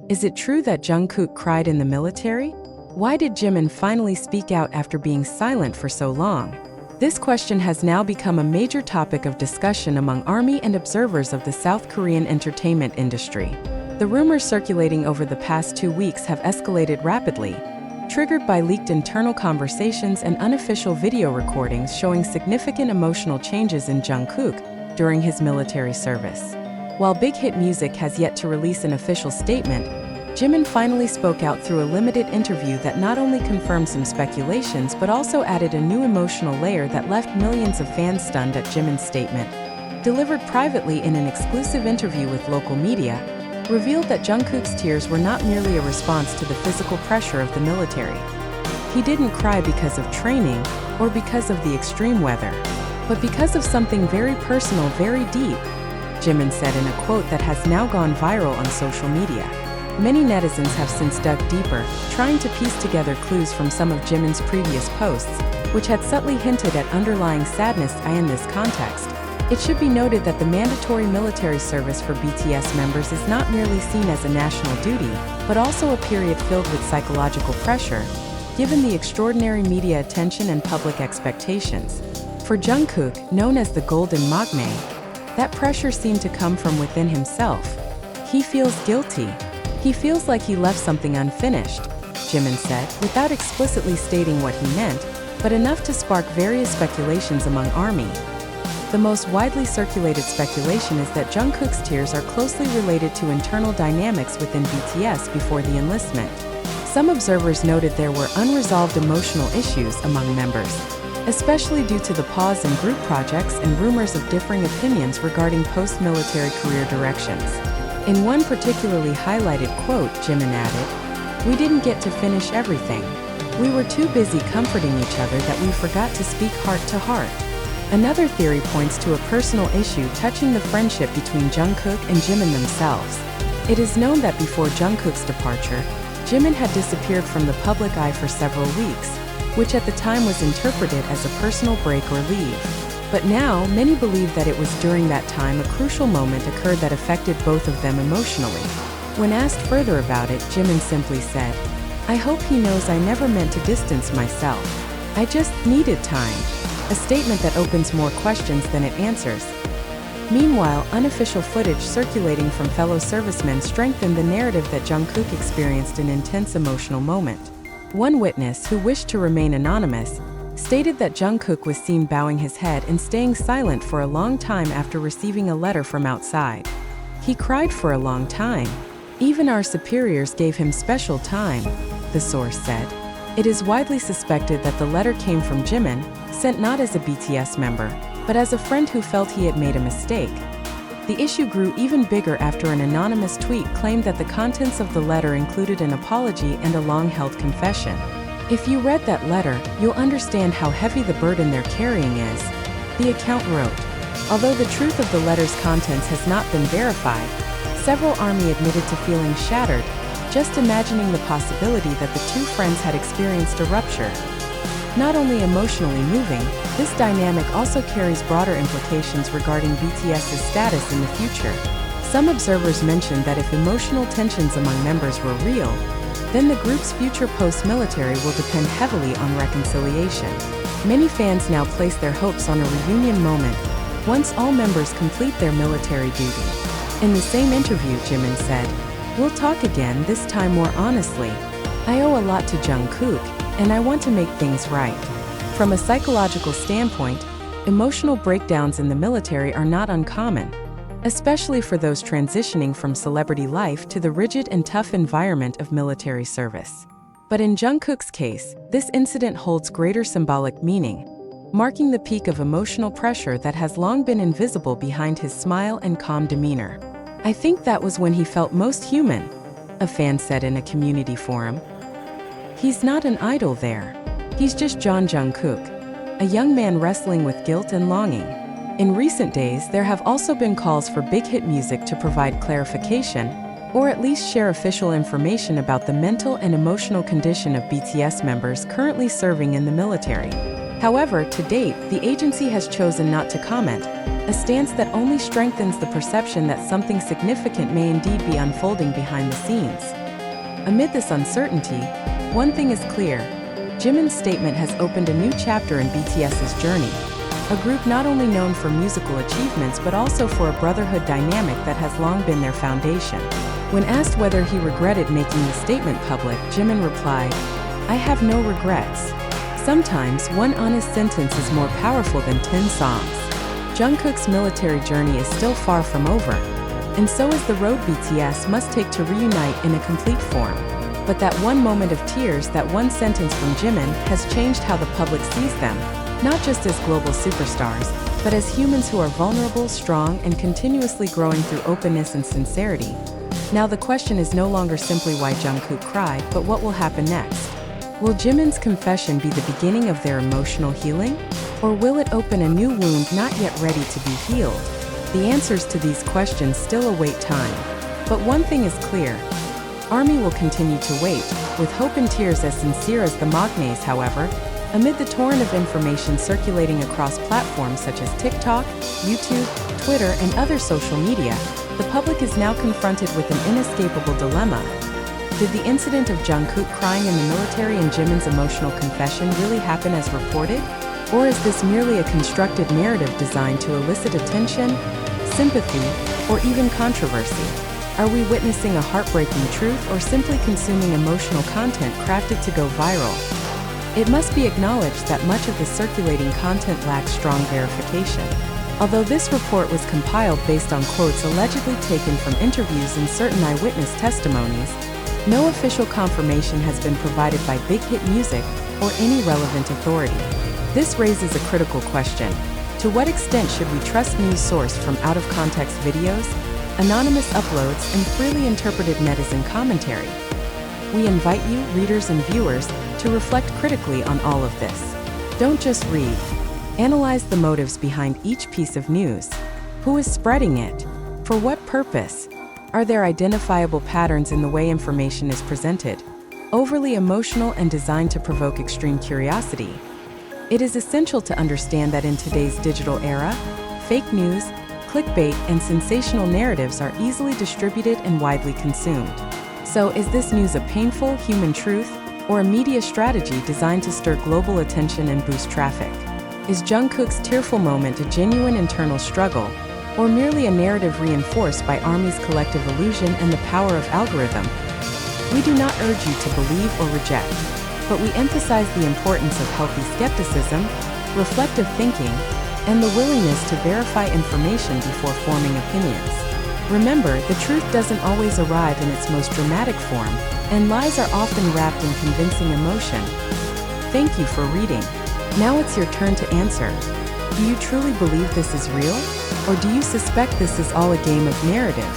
Is it true that Jungkook cried in the military? Why did Jimin finally speak out after being silent for so long? This question has now become a major topic of discussion among ARMY and observers of the South Korean entertainment industry. The rumors circulating over the past 2 weeks have escalated rapidly, triggered by leaked internal conversations and unofficial video recordings showing significant emotional changes in Jungkook during his military service. While Big Hit Music has yet to release an official statement, Jimin finally spoke out through a limited interview that not only confirmed some speculations but also added a new emotional layer that left millions of fans stunned at Jimin's statement. Delivered privately in an exclusive interview with local media, revealed that Jungkook's tears were not merely a response to the physical pressure of the military. He didn't cry because of training or because of the extreme weather, but because of something very personal, very deep, Jimin said in a quote that has now gone viral on social media. Many netizens have since dug deeper, trying to piece together clues from some of Jimin's previous posts, which had subtly hinted at underlying sadness. In this context, it should be noted that the mandatory military service for BTS members is not merely seen as a national duty, but also a period filled with psychological pressure, given the extraordinary media attention and public expectations. For Jungkook, known as the Golden Maknae, that pressure seemed to come from within himself. He feels guilty. He feels like he left something unfinished, Jimin said, without explicitly stating what he meant, but enough to spark various speculations among ARMY. The most widely circulated speculation is that Jungkook's tears are closely related to internal dynamics within BTS before the enlistment. Some observers noted there were unresolved emotional issues among members, especially due to the pause in group projects and rumors of differing opinions regarding post-military career directions. In one particularly highlighted quote, Jimin added, "We didn't get to finish everything. We were too busy comforting each other that we forgot to speak heart to heart." Another theory points to a personal issue touching the friendship between Jungkook and Jimin themselves. It is known that before Jungkook's departure, Jimin had disappeared from the public eye for several weeks, which at the time was interpreted as a personal break or leave. But now, many believe that it was during that time a crucial moment occurred that affected both of them emotionally. When asked further about it, Jimin simply said, "I hope he knows I never meant to distance myself. I just needed time." A statement that opens more questions than it answers. Meanwhile, unofficial footage circulating from fellow servicemen strengthened the narrative that Jungkook experienced an intense emotional moment. One witness, who wished to remain anonymous, stated that Jungkook was seen bowing his head and staying silent for a long time after receiving a letter from outside. "He cried for a long time. Even our superiors gave him special time," the source said. It is widely suspected that the letter came from Jimin, sent not as a BTS member, but as a friend who felt he had made a mistake. The issue grew even bigger after an anonymous tweet claimed that the contents of the letter included an apology and a long-held confession. "If you read that letter, you'll understand how heavy the burden they're carrying is," the account wrote. Although the truth of the letter's contents has not been verified, several ARMY admitted to feeling shattered, just imagining the possibility that the two friends had experienced a rupture. Not only emotionally moving, this dynamic also carries broader implications regarding BTS's status in the future. Some observers mentioned that if emotional tensions among members were real, then the group's future post-military will depend heavily on reconciliation. Many fans now place their hopes on a reunion moment, once all members complete their military duty. In the same interview, Jimin said, "We'll talk again, this time more honestly. I owe a lot to Jungkook, and I want to make things right." From a psychological standpoint, emotional breakdowns in the military are not uncommon, especially for those transitioning from celebrity life to the rigid and tough environment of military service. But in Jungkook's case, this incident holds greater symbolic meaning, marking the peak of emotional pressure that has long been invisible behind his smile and calm demeanor. "I think that was when he felt most human," a fan said in a community forum. "He's not an idol there. He's just Jungkook, a young man wrestling with guilt and longing." In recent days, there have also been calls for Big Hit Music to provide clarification, or at least share official information about the mental and emotional condition of BTS members currently serving in the military. However, to date, the agency has chosen not to comment, a stance that only strengthens the perception that something significant may indeed be unfolding behind the scenes. Amid this uncertainty, one thing is clear: Jimin's statement has opened a new chapter in BTS's journey, a group not only known for musical achievements but also for a brotherhood dynamic that has long been their foundation. When asked whether he regretted making the statement public, Jimin replied, "I have no regrets. Sometimes one honest sentence is more powerful than 10 songs." Jungkook's military journey is still far from over, and so is the road BTS must take to reunite in a complete form. But that one moment of tears, that one sentence from Jimin, has changed how the public sees them, not just as global superstars, but as humans who are vulnerable, strong, and continuously growing through openness and sincerity. Now the question is no longer simply why Jungkook cried, but what will happen next. Will Jimin's confession be the beginning of their emotional healing? Or will it open a new wound not yet ready to be healed? The answers to these questions still await time. But one thing is clear: ARMY will continue to wait, with hope and tears as sincere as the Magnes. However, amid the torrent of information circulating across platforms such as TikTok, YouTube, Twitter, and other social media, the public is now confronted with an inescapable dilemma. Did the incident of Jungkook crying in the military and Jimin's emotional confession really happen as reported? Or is this merely a constructed narrative designed to elicit attention, sympathy, or even controversy? Are we witnessing a heartbreaking truth or simply consuming emotional content crafted to go viral? It must be acknowledged that much of the circulating content lacks strong verification. Although this report was compiled based on quotes allegedly taken from interviews and certain eyewitness testimonies, no official confirmation has been provided by Big Hit Music or any relevant authority. This raises a critical question. To what extent should we trust news sourced from out-of-context videos, anonymous uploads, and freely interpreted netizen commentary? We invite you, readers and viewers, to reflect critically on all of this. Don't just read. Analyze the motives behind each piece of news. Who is spreading it? For what purpose? Are there identifiable patterns in the way information is presented, overly emotional and designed to provoke extreme curiosity? It is essential to understand that in today's digital era, fake news, clickbait, and sensational narratives are easily distributed and widely consumed. So, is this news a painful, human truth, or a media strategy designed to stir global attention and boost traffic? Is Jungkook's tearful moment a genuine internal struggle, or merely a narrative reinforced by ARMY's collective illusion and the power of algorithm? We do not urge you to believe or reject, but we emphasize the importance of healthy skepticism, reflective thinking, and the willingness to verify information before forming opinions. Remember, the truth doesn't always arrive in its most dramatic form, and lies are often wrapped in convincing emotion. Thank you for reading. Now it's your turn to answer. Do you truly believe this is real? Or do you suspect this is all a game of narrative?